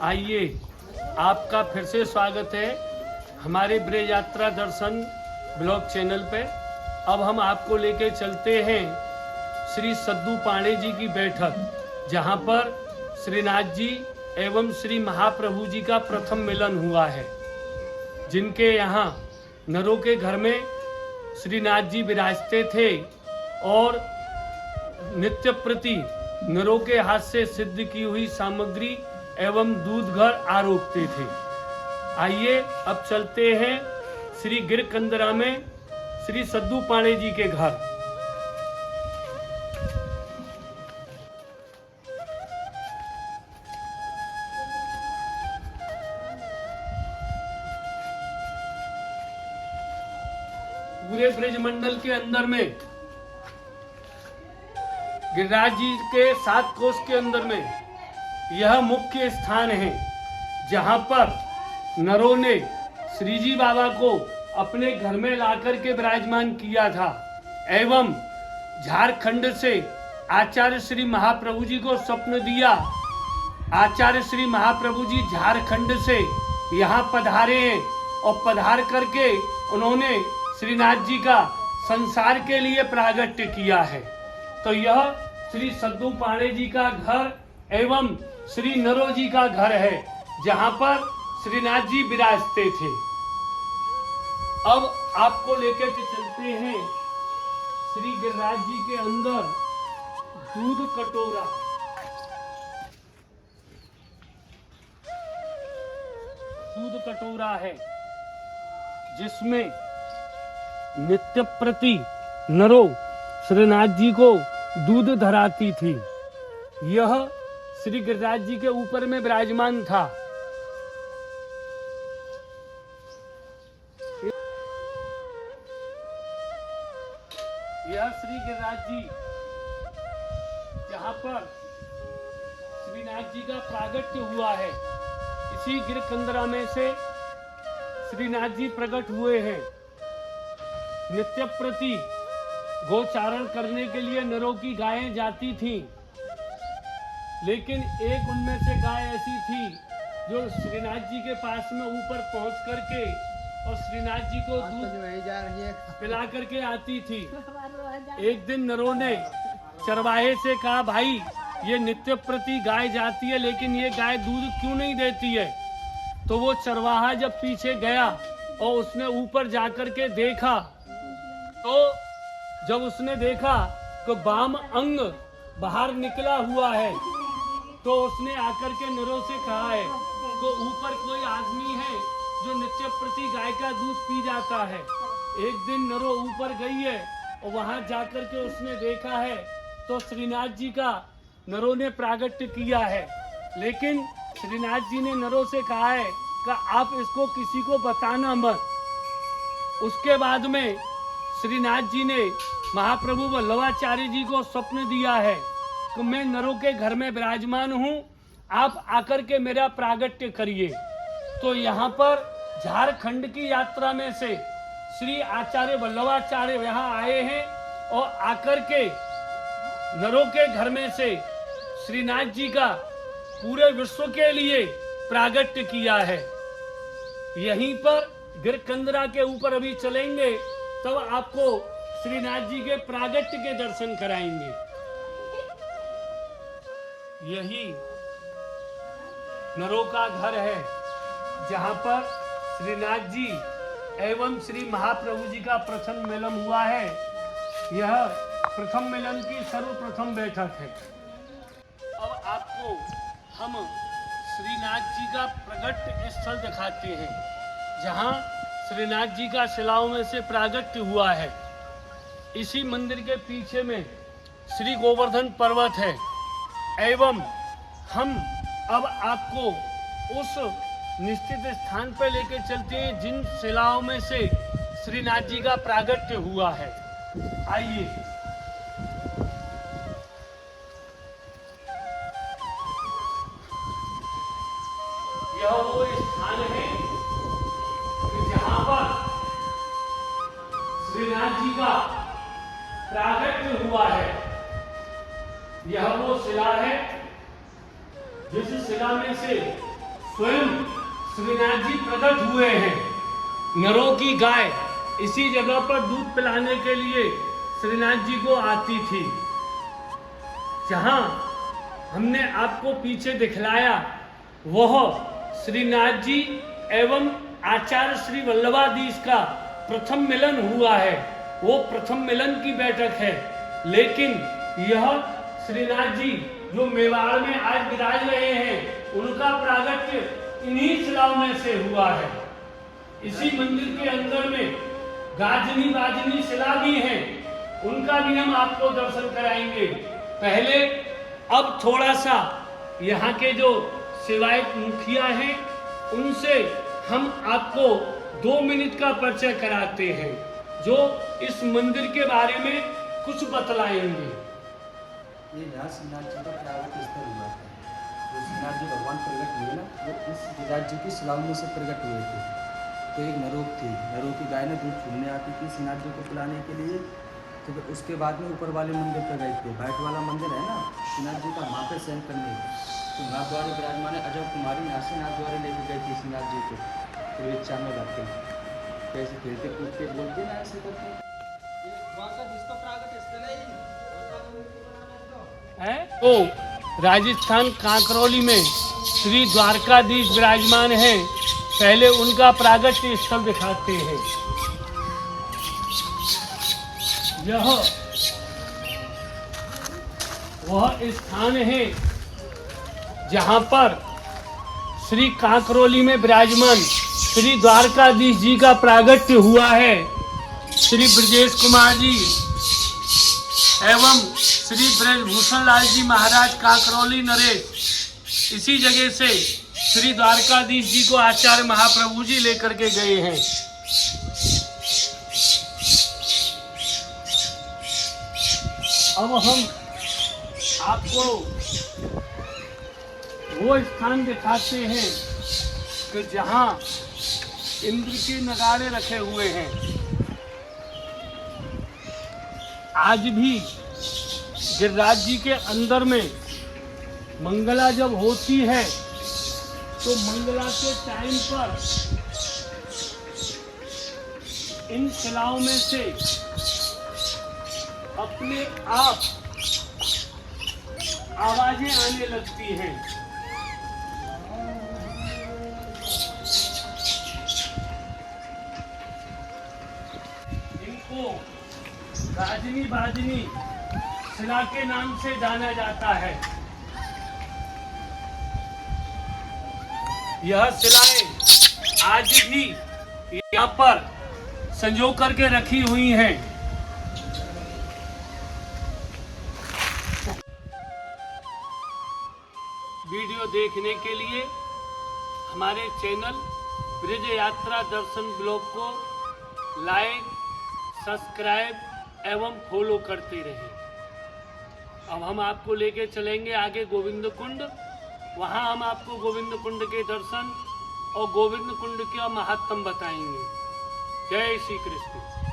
आइए, आपका फिर से स्वागत है हमारे ब्रज यात्रा दर्शन ब्लॉग चैनल पे। अब हम आपको लेके चलते हैं श्री सद्दू पाणे जी की बैठक, जहां पर श्रीनाथ जी एवं श्री महाप्रभु जी का प्रथम मिलन हुआ है, जिनके यहाँ नरों के घर में श्रीनाथ जी विराजते थे और नित्य प्रति नरों के हाथ से सिद्ध की हुई सामग्री एवं दूध घर आरोपते थे। आइए अब चलते हैं श्री गिरकंदरा में श्री सद्दू पाणे जी के घर। पूरे ब्रजमंडल के अंदर में गिरिराज जी के 7 कोस के अंदर में यह मुख्य स्थान है, जहां पर नरों ने श्री जी बाबा को अपने घर में लाकर के विराजमान किया था एवं झारखंड से आचार्य श्री महाप्रभु जी को स्वप्न दिया। आचार्य श्री महाप्रभु जी झारखंड से यहाँ पधारे हैं और पधार करके उन्होंने श्रीनाथ जी का संसार के लिए प्रागट्य किया है। तो यह श्री सद्दू पाणे जी का घर एवं श्री नरो जी का घर है, जहां पर श्रीनाथ जी विराजते थे। अब आपको लेकर के चलते हैं श्री गिरिराज जी के अंदर दूध कटोरा। दूध कटोरा है जिसमें नित्य प्रति नरो श्रीनाथ जी को दूध धराती थी। यह श्री गिरिराज जी के ऊपर में विराजमान था। यह श्री गिरिराज जी जहां पर श्रीनाथ जी का प्रागट्य हुआ है, इसी गिरकंदरा में से श्रीनाथ जी प्रकट हुए हैं। नित्य प्रति गोचारण करने के लिए नरों की गायें जाती थीं, लेकिन एक उनमें से गाय ऐसी थी जो श्रीनाथ जी के पास में ऊपर पहुंच करके और श्रीनाथ जी को दूध पिला करके आती थी। एक दिन नरों ने चरवाहे से कहा, भाई ये नित्य प्रति गाय जाती है, लेकिन ये गाय दूध क्यों नहीं देती है? तो वो चरवाहा जब पीछे गया और उसने ऊपर जाकर के देखा, तो जब उसने देखा तो वाम अंग बाहर निकला हुआ है, तो उसने आकर के नरों से कहा है तो ऊपर कोई आदमी है जो नित्य प्रति गाय का दूध पी जाता है। एक दिन नरो ऊपर गई है और वहां जाकर के उसने देखा है तो श्रीनाथ जी का नरों ने प्रागट्य किया है, लेकिन श्रीनाथ जी ने नरों से कहा है कि आप इसको किसी को बताना मत। उसके बाद में श्रीनाथ जी ने महाप्रभु वल्लभाचार्य जी को स्वप्न दिया है कि मैं नरों के घर में विराजमान हूँ, आप आकर के मेरा प्रागट्य करिए। तो यहाँ पर झारखंड की यात्रा में से श्री आचार्य वल्लभाचार्य यहाँ आए हैं और आकर के नरों के घर में से श्रीनाथ जी का पूरे विश्व के लिए प्रागट्य किया है। यहीं पर गिरकंदरा के ऊपर अभी चलेंगे, तब आपको श्रीनाथ जी के प्रागट्य के दर्शन कराएंगे। यही नरों का घर है, जहां पर श्रीनाथ जी एवं श्री महाप्रभु जी का प्रथम मिलन हुआ है। यह प्रथम मिलन की सर्वप्रथम बैठक है। अब आपको हम श्रीनाथ जी का प्रगट स्थल दिखाते हैं, जहां श्रीनाथ जी का शिलाओं में से प्रागट्य हुआ है। इसी मंदिर के पीछे में श्री गोवर्धन पर्वत है एवं हम अब आपको उस निश्चित स्थान पर लेकर चलते हैं जिन शिलाओं में से श्रीनाथ जी का प्रागट्य हुआ है। आइए, यह वो स्थान है जहां पर श्रीनाथ जी का प्रागट्य हुआ है। यह वो शिला है जिस शिला में से स्वयं श्रीनाथ जी प्रकट हुए हैं। नरों की गाय इसी जगह पर दूध पिलाने के लिए श्रीनाथ जी को आती थी। जहां हमने आपको पीछे दिखलाया वह श्रीनाथ जी एवं आचार्य श्री वल्लभाधीश का प्रथम मिलन हुआ है। वो प्रथम मिलन की बैठक है। लेकिन यह श्रीनाथ जी जो मेवाड़ में आज विराज रहे हैं उनका प्रागट्य इन्हीं शिलाओं में से हुआ है। इसी मंदिर के अंदर में गाजनी बाजनी शिला भी है, उनका भी हम आपको दर्शन कराएंगे। पहले अब थोड़ा सा यहाँ के जो सेवायत मुखिया हैं उनसे हम आपको 2 मिनट का परिचय कराते हैं, जो इस मंदिर के बारे में कुछ बतलाएंगे। ये यहाँ श्रीनाथ जी का प्रागट स्थल हुआ था। तो श्रीनाथ जी भगवान प्रकट हुए ना, वो इस श्रीनाथ जी की शिलाओं में से प्रकट हुए थे। तो एक नरोक थी, नरों की गाय ने दूध छूने आती थी श्रीनाथ जी को पिलाने के लिए। तो उसके बाद में ऊपर वाले मंदिर पर गए थे, भाट वाला मंदिर है ना श्रीनाथ जी का, वहाँ पर शयन करने। तो नाथ द्वारे विराजमान अजब कुमारी यहाँ से नाथ द्वारे लेके गई थी श्रीनाथ जी को। फिर इच्छा में रखते कैसे खेलते कूदते बोलते ना ऐसे करते। तो राजस्थान कांकरौली में श्री द्वारकाधीश विराजमान हैं। पहले उनका प्रागट्य स्थल दिखाते हैं। यह वह स्थान है जहां पर श्री कांकरौली में विराजमान श्री द्वारकाधीश जी का प्रागट्य हुआ है। श्री ब्रजेश कुमार जी एवं श्री ब्रजभूषण लाल जी महाराज कांकरौली नरेश इसी जगह से श्री द्वारकाधीश जी को आचार्य महाप्रभु जी लेकर के गए हैं। अब हम आपको वो स्थान दिखाते हैं कि जहां इंद्र के नगाड़े रखे हुए हैं। आज भी गिरिराज जी के अंदर में मंगला जब होती है तो मंगला के टाइम पर इन शिलाओं में से अपने आप आवाजें आने लगती हैं। इनको गाजनी बाजनी शिला के नाम से जाना जाता है। यह शिलाएं आज भी यहाँ पर संजो करके रखी हुई हैं। वीडियो देखने के लिए हमारे चैनल ब्रिज यात्रा दर्शन ब्लॉग को लाइक, सब्सक्राइब एवं फॉलो करते रहें। अब हम आपको लेके चलेंगे आगे गोविंद कुंड। वहाँ हम आपको गोविंद कुंड के दर्शन और गोविंद कुंड का महात्म बताएंगे। जय श्री कृष्ण।